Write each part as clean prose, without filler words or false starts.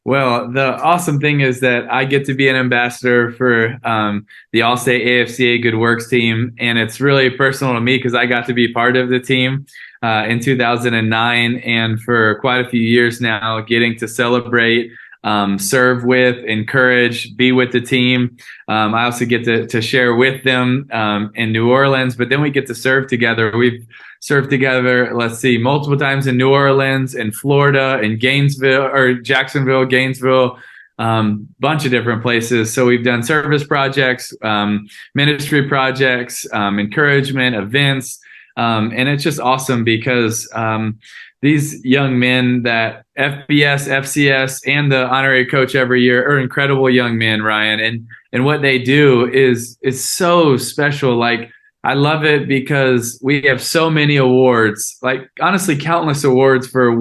Well, the awesome thing is that I get to be an ambassador for the Allstate AFCA Good Works team, and it's really personal to me because I got to be part of the team in 2009, and for quite a few years now, getting to celebrate, serve with, encourage, be with the team. I also get to share with them in New Orleans, but then we get to serve together. We've served together, let's see, multiple times in New Orleans, in Florida, in Gainesville or Jacksonville, Gainesville, bunch of different places. So we've done service projects, ministry projects, encouragement, events. And it's just awesome because these young men that FBS, FCS, and the honorary coach every year are incredible young men, Ryan. And what they do is so special. Like, I love it because we have so many awards, like honestly, countless awards for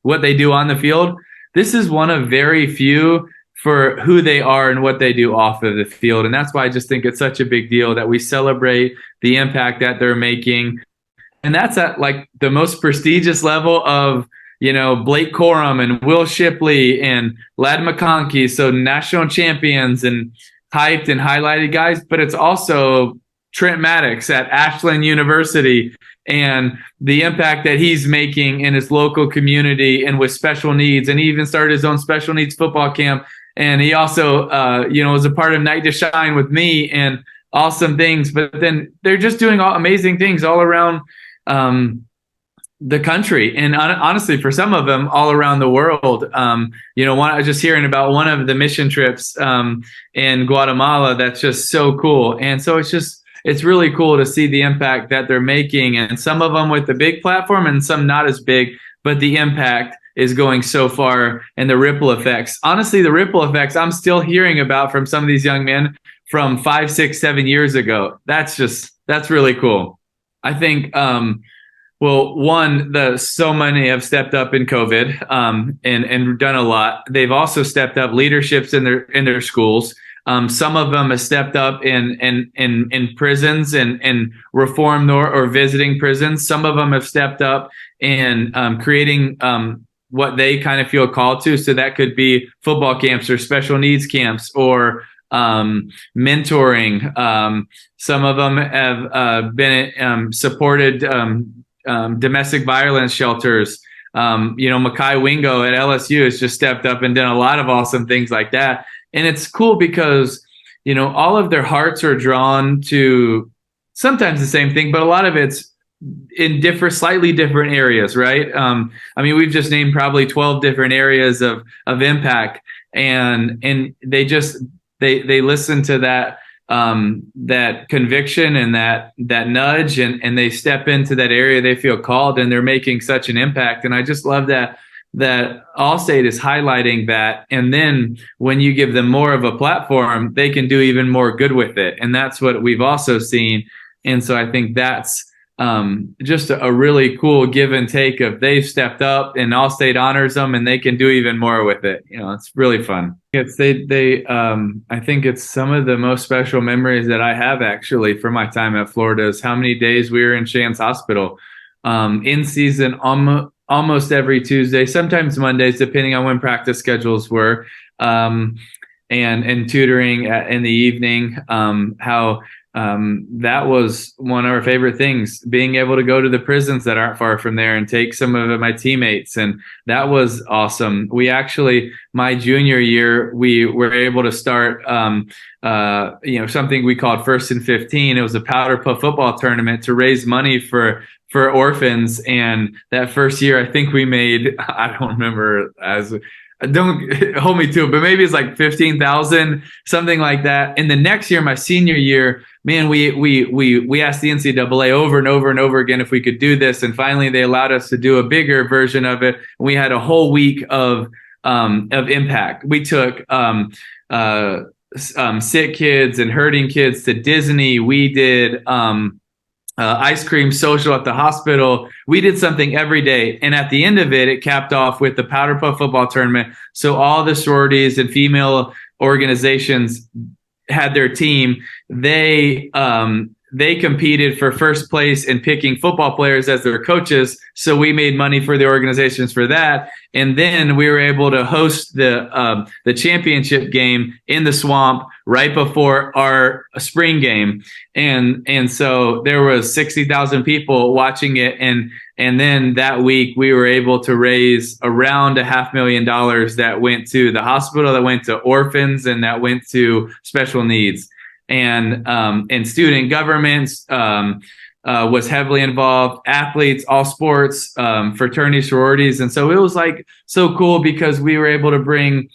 what they do on the field. This is one of very few for who they are and what they do off of the field. And that's why I just think it's such a big deal that we celebrate the impact that they're making. And that's at like the most prestigious level of, Blake Corum and Will Shipley and Ladd McConkey. So national champions and hyped and highlighted guys, but it's also Trent Maddox at Ashland University and the impact that he's making in his local community and with special needs. And he even started his own special needs football camp. And he also, was a part of Night to Shine with me and awesome things. But then they're just doing amazing things all around the country. And honestly, for some of them, all around the world. I was just hearing about one of the mission trips in Guatemala. That's just so cool. And so it's really cool to see the impact that they're making, and some of them with the big platform and some not as big, but the impact is going so far, and the ripple effects. Honestly, the ripple effects I'm still hearing about from some of these young men from 5, 6, 7 years ago. That's really cool. I think, so many have stepped up in COVID and done a lot. They've also stepped up leaderships in their schools. Some of them have stepped up in prisons and reformed or visiting prisons. Some of them have stepped up in creating what they kind of feel called to. So that could be football camps or special needs camps or mentoring. Some of them have been supported domestic violence shelters. Makai Wingo at LSU has just stepped up and done a lot of awesome things like that. And it's cool because, all of their hearts are drawn to sometimes the same thing, but a lot of it's in slightly different areas, right? We've just named probably 12 different areas of impact, and they listen to that conviction and that nudge, and they step into that area they feel called, and they're making such an impact. And I just love that Allstate is highlighting that. And then when you give them more of a platform, they can do even more good with it. And that's what we've also seen. And so I think that's just a really cool give and take of they've stepped up and Allstate honors them, and they can do even more with it. It's really fun. I think it's some of the most special memories that I have actually for my time at Florida is how many days we were in Shands Hospital in season almost every Tuesday, sometimes Mondays, depending on when practice schedules were, and tutoring in the evening. That was one of our favorite things, being able to go to the prisons that aren't far from there and take some of my teammates. And that was awesome. We actually, my junior year, we were able to start, something we called First and 15. It was a powder puff football tournament to raise money for orphans. And that first year, I think we made, I don't remember, don't hold me to it, but maybe it's like 15,000, something like that. And the next year, my senior year, man, we asked the NCAA over and over and over again if we could do this, and finally they allowed us to do a bigger version of it. We had a whole week of impact. We took sick kids and hurting kids to Disney. We did ice cream social at the hospital. We did something every day. And at the end of it, it capped off with the Powder Puff football tournament. So all the sororities and female organizations had their team. They they competed for first place in picking football players as their coaches. So we made money for the organizations for that. And then we were able to host the championship game in the swamp right before our spring game. And so there was 60,000 people watching it. And then that week we were able to raise around $500,000 that went to the hospital, that went to orphans, and that went to special needs. And student governments was heavily involved, athletes, all sports, fraternity, sororities. And so it was like so cool because we were able to bring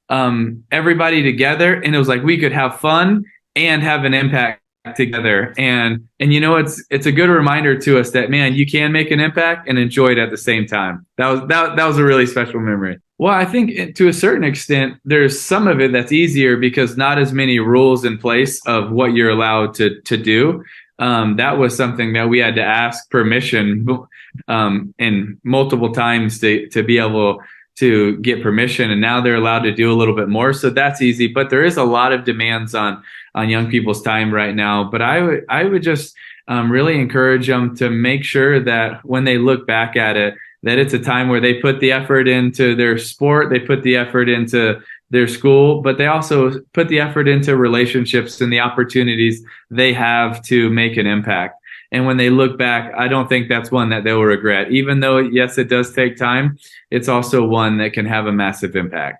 everybody together, and it was like we could have fun and have an impact together. And it's a good reminder to us that, man, you can make an impact and enjoy it at the same time. That was a really special memory. Well, I think to a certain extent, there's some of it that's easier because not as many rules in place of what you're allowed to do. That was something that we had to ask permission and multiple times to be able to get permission. And now they're allowed to do a little bit more. So that's easy. But there is a lot of demands on young people's time right now. But I would just really encourage them to make sure that when they look back at it, that it's a time where they put the effort into their sport, they put the effort into their school, but they also put the effort into relationships and the opportunities they have to make an impact. And when they look back, I don't think that's one that they'll regret. Even though, yes, it does take time, it's also one that can have a massive impact.